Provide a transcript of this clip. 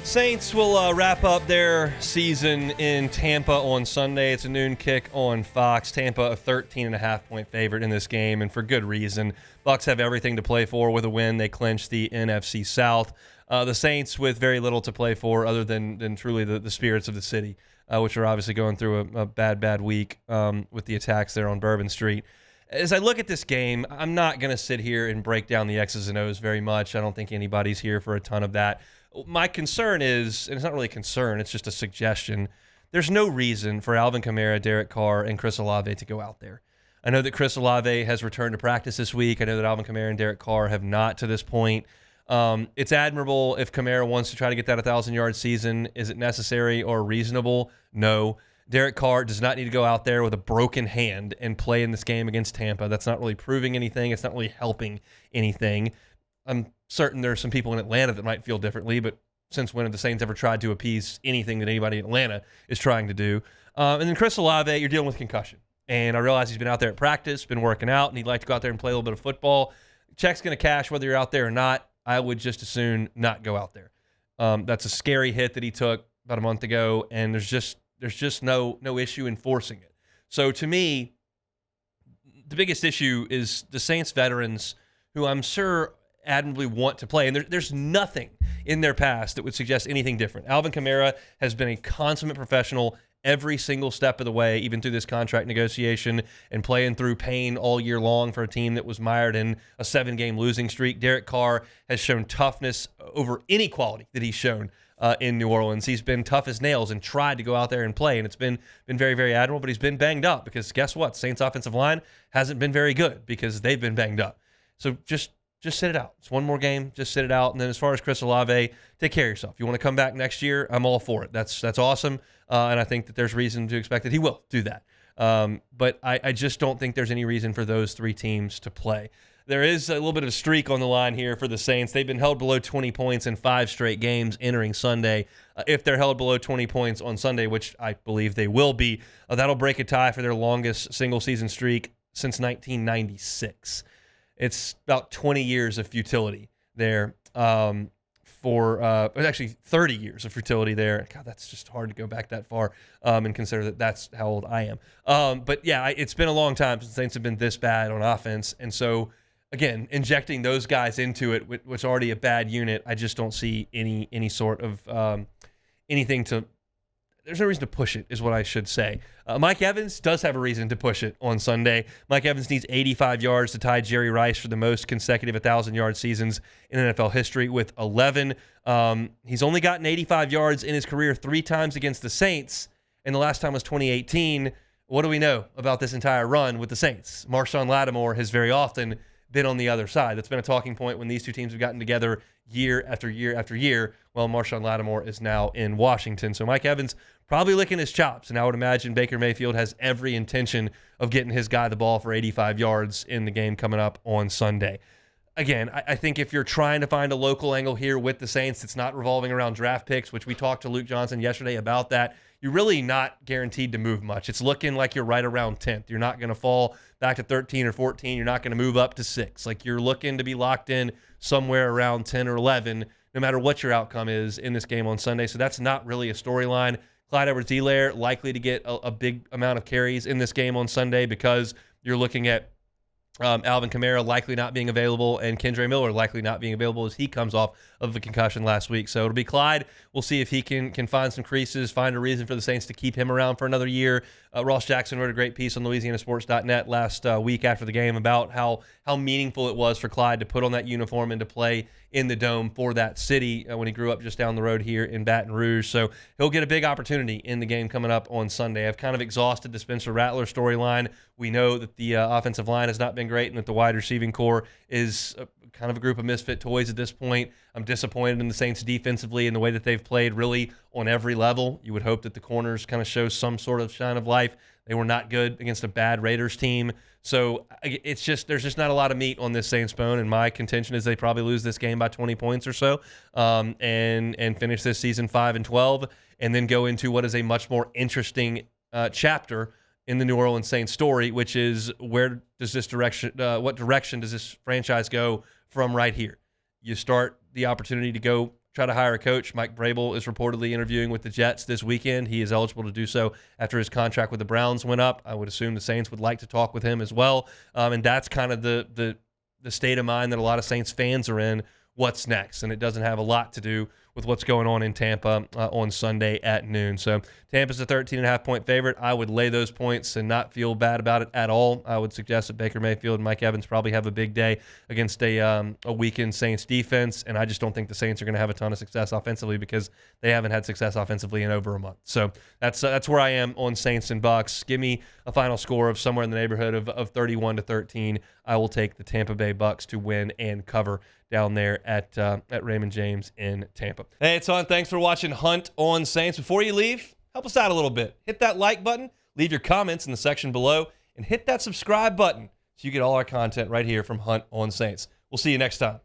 Saints will wrap up their season in Tampa on Sunday. It's a noon kick on Fox. Tampa, a 13.5-point favorite in this game, and for good reason. Bucs have everything to play for. With a win, they clinch the NFC South. The Saints with very little to play for other than truly the spirits of the city, which are obviously going through a bad week with the attacks there on Bourbon Street. As I look at this game, I'm not going to sit here and break down the X's and O's very much. I don't think anybody's here for a ton of that. My concern is, and it's not really a concern, it's just a suggestion, there's no reason for Alvin Kamara, Derek Carr, and Chris Olave to go out there. I know that Chris Olave has returned to practice this week. I know that Alvin Kamara and Derek Carr have not to this point. It's admirable if Kamara wants to try to get that 1,000-yard season. Is it necessary or reasonable? No. Derek Carr does not need to go out there with a broken hand and play in this game against Tampa. That's not really proving anything. It's not really helping anything. I'm certain there are some people in Atlanta that might feel differently, but since when have the Saints ever tried to appease anything that anybody in Atlanta is trying to do? And then Chris Olave, you're dealing with concussion. And I realize he's been out there at practice, been working out, and he'd like to go out there and play a little bit of football. Check's going to cash whether you're out there or not. I would just as soon not go out there. That's a scary hit that he took about a month ago, and there's just no issue enforcing it. So to me, the biggest issue is the Saints veterans, who I'm sure admirably want to play. And there's nothing in their past that would suggest anything different. Alvin Kamara has been a consummate professional every single step of the way, even through this contract negotiation and playing through pain all year long for a team that was mired in a 7-game losing streak. Derek Carr has shown toughness over any quality that he's shown in New Orleans. He's been tough as nails and tried to go out there and play, and it's been very, very admirable, but he's been banged up because guess what? Saints offensive line hasn't been very good because they've been banged up. So just sit it out. It's one more game. Just sit it out. And then as far as Chris Olave, take care of yourself. You want to come back next year? I'm all for it. That's awesome. And I think that there's reason to expect that he will do that. But I just don't think there's any reason for those three teams to play. There is a little bit of a streak on the line here for the Saints. They've been held below 20 points in 5 straight games entering Sunday. If they're held below 20 points on Sunday, which I believe they will be, that'll break a tie for their longest single-season streak since 1996. It's about 20 years of futility there actually 30 years of futility there. God, that's just hard to go back that far and consider that that's how old I am. But yeah, it's been a long time since the Saints have been this bad on offense. And so, again, injecting those guys into it, which was already a bad unit, I just don't see any sort of anything to – there's no reason to push it, is what I should say. Mike Evans does have a reason to push it on Sunday. Mike Evans needs 85 yards to tie Jerry Rice for the most consecutive 1,000-yard seasons in NFL history with 11. He's only gotten 85 yards in his career 3 times against the Saints, and the last time was 2018. What do we know about this entire run with the Saints? Marshawn Lattimore has very often been on the other side. That's been a talking point when these two teams have gotten together year after year after year. Well, Marshawn Lattimore is now in Washington. So Mike Evans probably licking his chops, and I would imagine Baker Mayfield has every intention of getting his guy the ball for 85 yards in the game coming up on Sunday. Again, I think if you're trying to find a local angle here with the Saints, it's not revolving around draft picks, which we talked to Luke Johnson yesterday about that. You're really not guaranteed to move much. It's looking like you're right around 10th. You're not going to fall back to 13 or 14. You're not going to move up to 6. Like, you're looking to be locked in somewhere around 10 or 11, no matter what your outcome is in this game on Sunday. So that's not really a storyline. Clyde Edwards-Helaire likely to get a big amount of carries in this game on Sunday because you're looking at Alvin Kamara likely not being available and Kendre Miller likely not being available as he comes off of a concussion last week. So it'll be Clyde. We'll see if he can find some creases, find a reason for the Saints to keep him around for another year. Ross Jackson wrote a great piece on LouisianaSports.net last week after the game about how meaningful it was for Clyde to put on that uniform and to play in the Dome for that city when he grew up just down the road here in Baton Rouge. So he'll get a big opportunity in the game coming up on Sunday. I've kind of exhausted the Spencer Rattler storyline. We know that the offensive line has not been great and that the wide receiving core is kind of a group of misfit toys at this point. I'm disappointed in the Saints defensively and the way that they've played really on every level. You would hope that the corners kind of show some sort of shine of life. They were not good against a bad Raiders team. So it's just there's just not a lot of meat on this Saints bone, and my contention is they probably lose this game by 20 points or so and finish this season 5-12 and then go into what is a much more interesting chapter in the New Orleans Saints story, which is where does this direction, what direction does this franchise go from right here? You start the opportunity to go try to hire a coach. Mike Vrabel is reportedly interviewing with the Jets this weekend. He is eligible to do so after his contract with the Browns went up. I would assume the Saints would like to talk with him as well. And that's kind of the state of mind that a lot of Saints fans are in. What's next? And it doesn't have a lot to do with what's going on in Tampa on Sunday at noon. So Tampa's a 13.5-point favorite. I would lay those points and not feel bad about it at all. I would suggest that Baker Mayfield and Mike Evans probably have a big day against a weakened Saints defense, and I just don't think the Saints are going to have a ton of success offensively because they haven't had success offensively in over a month. So that's where I am on Saints and Bucks. Give me a final score of somewhere in the neighborhood of 31-13. I will take the Tampa Bay Bucks to win and cover down there at Raymond James in Tampa. Hey, it's On. Thanks for watching Hunt on Saints. Before you leave, help us out a little bit. Hit that like button, leave your comments in the section below, and hit that subscribe button so you get all our content right here from Hunt on Saints. We'll see you next time.